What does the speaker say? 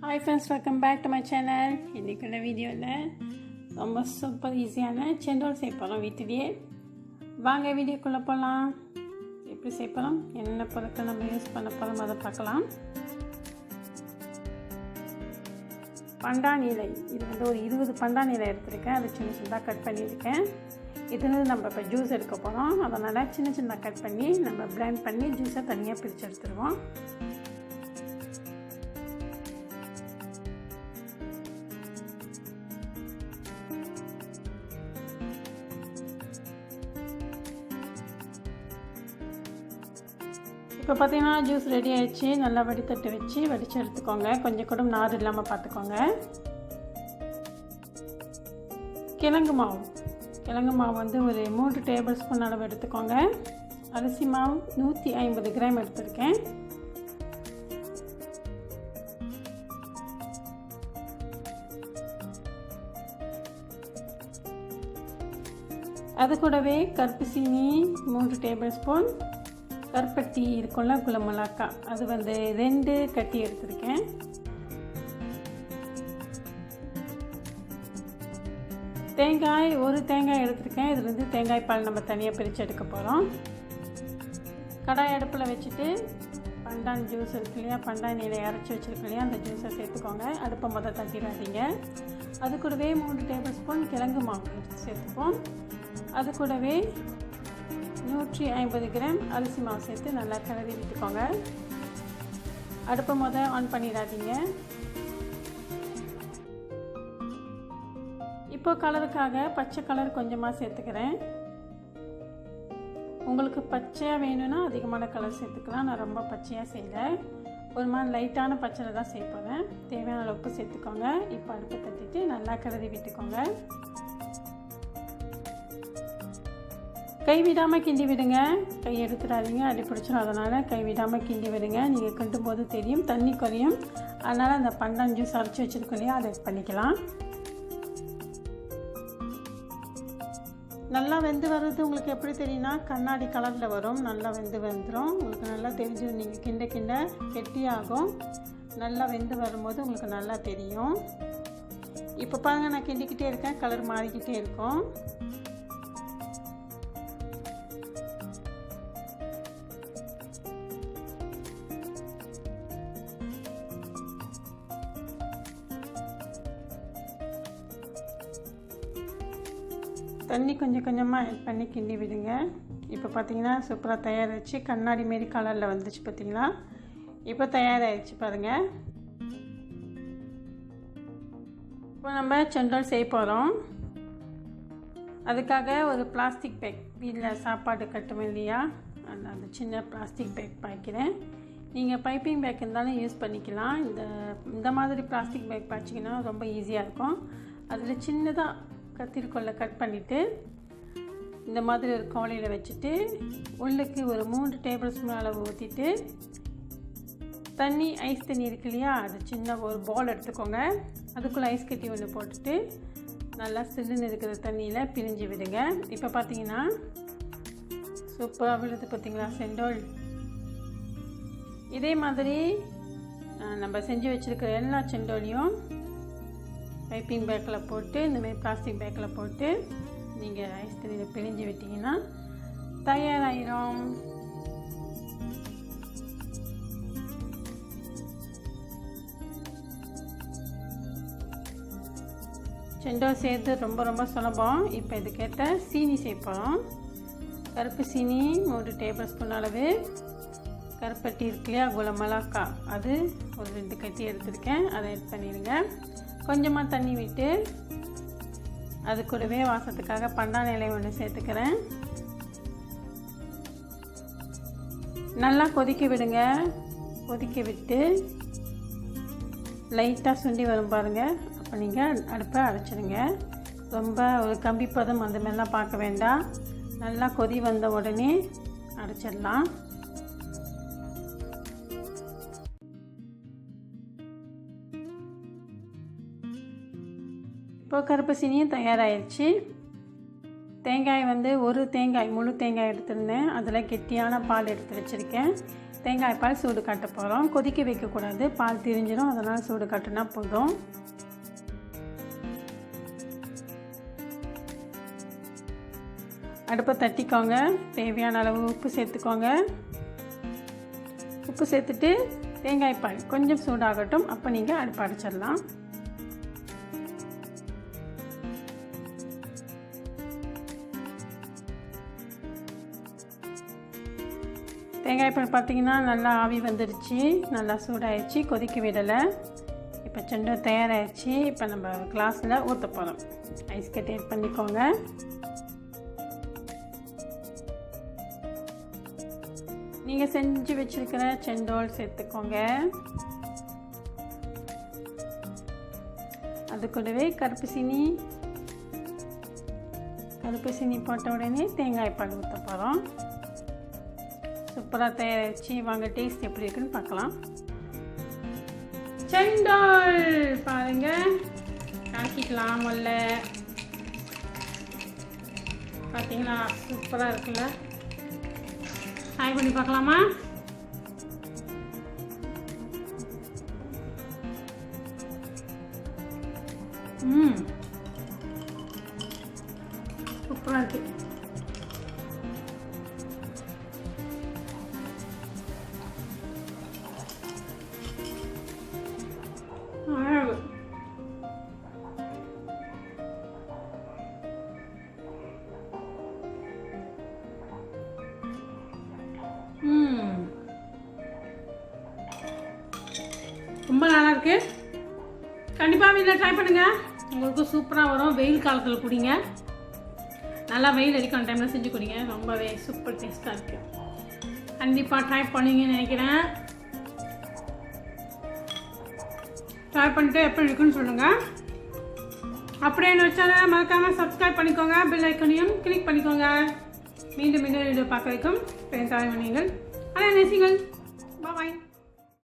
Hi friends, welcome back to my channel. இன்றைக்குள்ள வீடியோவில் ரொம்ப சூப்பர் ஈஸியான செண்டோல் செய்ய போகிறோம் வீட்டிலேயே. வாங்க வீடியோக்குள்ளே போகலாம். எப்படி செய்ய போகிறோம், என்னென்ன பொருட்கள் நம்ம யூஸ் பண்ண போகிறோம் அதை பார்க்கலாம். பண்டான் இலை, இது வந்து ஒரு 20 பண்டான் இலை எடுத்துருக்கேன். அது சின்ன சின்னதாக கட் பண்ணியிருக்கேன். இதுலேருந்து நம்ம இப்போ ஜூஸ் எடுக்க போகிறோம். அதனால் சின்ன சின்னதாக கட் பண்ணி நம்ம பிளெண்ட் பண்ணி ஜூஸை தனியாக பிரித்து எடுத்துருவோம். இப்போ பார்த்தீங்கன்னா ஜூஸ் ரெடி ஆகிடுச்சு. நல்லா வடித்தட்டு வச்சு வடித்து எடுத்துக்கோங்க. கொஞ்சம் கூட நார் இல்லாமல் பார்த்துக்கோங்க. கிழங்கு மாவு வந்து ஒரு 3 டேபிள் ஸ்பூன் அளவு எடுத்துக்கோங்க. அரிசி மாவு 150 கிராம் எடுத்துருக்கேன். அது கூடவே கருப்பு சீனி 3 டேபிள் ஸ்பூன், கருப்பட்டி இருக்கும்ல குலமிளகா, அது வந்து 2 கட்டி எடுத்துருக்கேன். தேங்காய் 1 தேங்காய் எடுத்துருக்கேன். இதுலேருந்து தேங்காய் பால் நம்ம தனியாக பிரித்து எடுக்க போகிறோம். கடாய் அடுப்பில் வச்சுட்டு பண்டான் ஜூஸ் இருக்கு இல்லையா, பண்டான் இலையை அரைச்சி வச்சுருக்கு இல்லையா, அந்த ஜூஸை சேர்த்துக்கோங்க. அடுப்பை தட்டிடாதீங்க. அது கூடவே 3 டேபிள் ஸ்பூன் கிழங்கு மாவு எடுத்து சேர்த்துப்போம். அது கூடவே 150 கிராம் அரிசி மாவு சேர்த்து நல்லா கிளறி விட்டுக்கோங்க. அடுப்பை ஆன் பண்ணிடாதீங்க. இப்போ கலருக்காக பச்சை கலர் கொஞ்சமாக சேர்த்துக்கிறேன். உங்களுக்கு பச்சையாக வேணும்னா அதிகமான கலர் சேர்த்துக்கலாம். நான் ரொம்ப பச்சையாக செய்யலை, ஒரு மாதிரி லைட்டான பச்சையில் தான் சேர்ப்பேன். தேவையான அளவு உப்பு சேர்த்துக்கோங்க. இப்போ அடுப்பை தட்டிட்டு நல்லா கிளறி விட்டுக்கோங்க. கைவிடாமல் கிண்டி விடுங்க. கை எடுத்துடாதீங்க, அடி பிடிச்சிடும். அதனால் கைவிடாமல் கிண்டி விடுங்க. நீங்கள் கிண்டும் போது தெரியும் தண்ணி குறையும். அதனால் அந்த பண்டான் ஜூஸ் அரைச்சி வச்சுருக்கோம் இல்லையா, அதை பண்ணிக்கலாம். நல்லா வெந்து வர்றது உங்களுக்கு எப்படி தெரியும்னா, கண்ணாடி கலரில் வரும். நல்லா வந்துடும். உங்களுக்கு நல்லா தெரிஞ்சு நீங்கள் கிண்ட கெட்டியாகும். நல்லா வெந்து வரும்போது உங்களுக்கு நல்லா தெரியும். இப்போ பாருங்கள், நான் கிண்டிக்கிட்டே இருக்கேன், கலர் மாறிக்கிட்டே இருக்கும். தண்ணி கொஞ்சம் கொஞ்சமாக ஆட் பண்ணி கிண்டி விடுங்க. இப்போ பார்த்தீங்கன்னா சூப்பராக தயாராகிடுச்சு. கண்ணாடி மாரி கலரில் வந்துச்சு பார்த்தீங்களா. இப்போ தயாராகிடுச்சு பாருங்கள். இப்போ நம்ம செண்டோல் செய்ய போகிறோம். அதுக்காக ஒரு பிளாஸ்டிக் பேக், வீட்டில் சாப்பாடு கட்டுவோம் இல்லையா, அந்த சின்ன பிளாஸ்டிக் பேக் பாய்க்கிறேன். நீங்கள் பைப்பிங் பேக் இருந்தாலும் யூஸ் பண்ணிக்கலாம். இந்த மாதிரி பிளாஸ்டிக் பேக் பாய்ச்சிங்கன்னா ரொம்ப ஈஸியாக இருக்கும். அதில் சின்னதாக கத்திரிக்கோலை கட் பண்ணிவிட்டு இந்த மாதிரி ஒரு கோலையில் வச்சுட்டு உள்ளுக்கு ஒரு 3 டேபிள் ஸ்பூன் அளவு ஊற்றிட்டு ஐஸ் தண்ணி இருக்கு இல்லையா, அது சின்ன ஒரு பால் எடுத்துக்கோங்க. அதுக்குள்ளே ஐஸ் கட்டி ஒன்று போட்டுட்டு நல்லா சில்லுன்னு இருக்கிற தண்ணியில் பிரிஞ்சு விடுங்க. இப்போ பார்த்தீங்கன்னா சூப்பராக விழுது பார்த்தீங்களா செண்டோல். இதே மாதிரி நம்ம செஞ்சு வச்சுருக்கிற எல்லா செண்டோலையும் பைப்பிங் பேக்கில் போட்டு இந்தமாதிரி பிளாஸ்டிக் பேக்கில் போட்டு நீங்கள் ஐஸ் தண்ணியில் பிழிஞ்சு விட்டிங்கன்னா தயாராகிடும். செண்டோல் சேர்த்து ரொம்ப சுலபம். இப்போ இதுக்கேற்ற சீனி சேர்ப்போம். கருப்பு சீனி 3 டேபிள் ஸ்பூன் அளவு, கருப்பட்டி இருக்கு இல்லையா குலமிளகா, அது ஒரு 2 கட்டி எடுத்துருக்கேன். அதை ஆட் பண்ணிடுங்க. கொஞ்சமாக தண்ணி விட்டு அது கூடவே வாசத்துக்காக பண்டான் இலை ஒன்று சேர்த்துக்கிறேன். நல்லா கொதிக்க விடுங்க. கொதிக்க விட்டு லைட்டாக சுண்டி வரும் பாருங்கள். அப்போ நீங்கள் அடுப்பை அடைச்சிடுங்க. ரொம்ப ஒரு கம்பி பதம் அந்த மாதிரிலாம் பார்க்க வேண்டாம். நல்லா கொதி வந்த உடனே அடைச்சிடலாம். இப்போ கருப்பு சீனியும் தயாராகிடுச்சு. தேங்காய் வந்து ஒரு தேங்காய் முழு தேங்காய் எடுத்துருந்தேன். அதில் கெட்டியான பால் எடுத்து வச்சுருக்கேன். தேங்காய் பால் சூடு காட்ட போகிறோம். கொதிக்க வைக்கக்கூடாது, பால் திரிஞ்சிடும். அதனால் சூடு காட்டினா போதும். அடுப்பை தட்டிக்கோங்க. தேவையான அளவு உப்பு சேர்த்துக்கோங்க. உப்பு சேர்த்துட்டு தேங்காய் பால் கொஞ்சம் சூடாகட்டும். அப்போ நீங்கள் அடுப்பு அடைச்சிடலாம். தேங்காய் பால் பார்த்திங்கன்னா நல்லா ஆவி வந்துடுச்சு, நல்லா சூடாகிடுச்சு, கொதிக்க விடலை. இப்போ செண்டு தயாராகிடுச்சு. இப்போ நம்ம கிளாஸில் ஊற்ற போகிறோம். ஐஸ் கட்டி ஆட் பண்ணிக்கோங்க. நீங்கள் செஞ்சு வச்சுருக்கிற செண்டோல் சேர்த்துக்கோங்க. அது கூடவே கருப்பு சீனி போட்ட உடனே தேங்காய் பால் ஊற்ற போகிறோம். சூப்பராக தயாரிச்சு வாங்க டேஸ்ட் எப்படி இருக்குன்னு பார்க்கலாம். செண்டோல் பாருங்கள், காய்ச்சிக்கலாம். முதல்ல பார்த்தீங்களா சூப்பராக இருக்குல்ல. ட்ரை பண்ணி பார்க்கலாமா? சூப்பராக இருக்கு. ரொம்ப நல்லா இருக்குது. கண்டிப்பாக வீட்டில் ட்ரை பண்ணுங்கள். உங்களுக்கு சூப்பராக வரும். வெயில் காலத்தில் குடிங்க. நல்லா வெயில் அடிக்கிற டைமில் செஞ்சு குடிங்க. ரொம்பவே சூப்பர் டேஸ்ட்டாக இருக்குது. கண்டிப்பாக ட்ரை பண்ணுவீங்கன்னு நினைக்கிறேன். ட்ரை பண்ணிட்டு எப்படி இருக்குன்னு சொல்லுங்கள். அப்படியே என்னோட சேனலை மறக்காமல் சப்ஸ்கிரைப் பண்ணிக்கோங்க. பெல் ஐக்கனையும் கிளிக் பண்ணிக்கோங்க. மீண்டும் வீடியோ பார்க்க வைக்கும் பெரிய தலைவனிகள். ஆனால் நேசிங்கள். பாய்.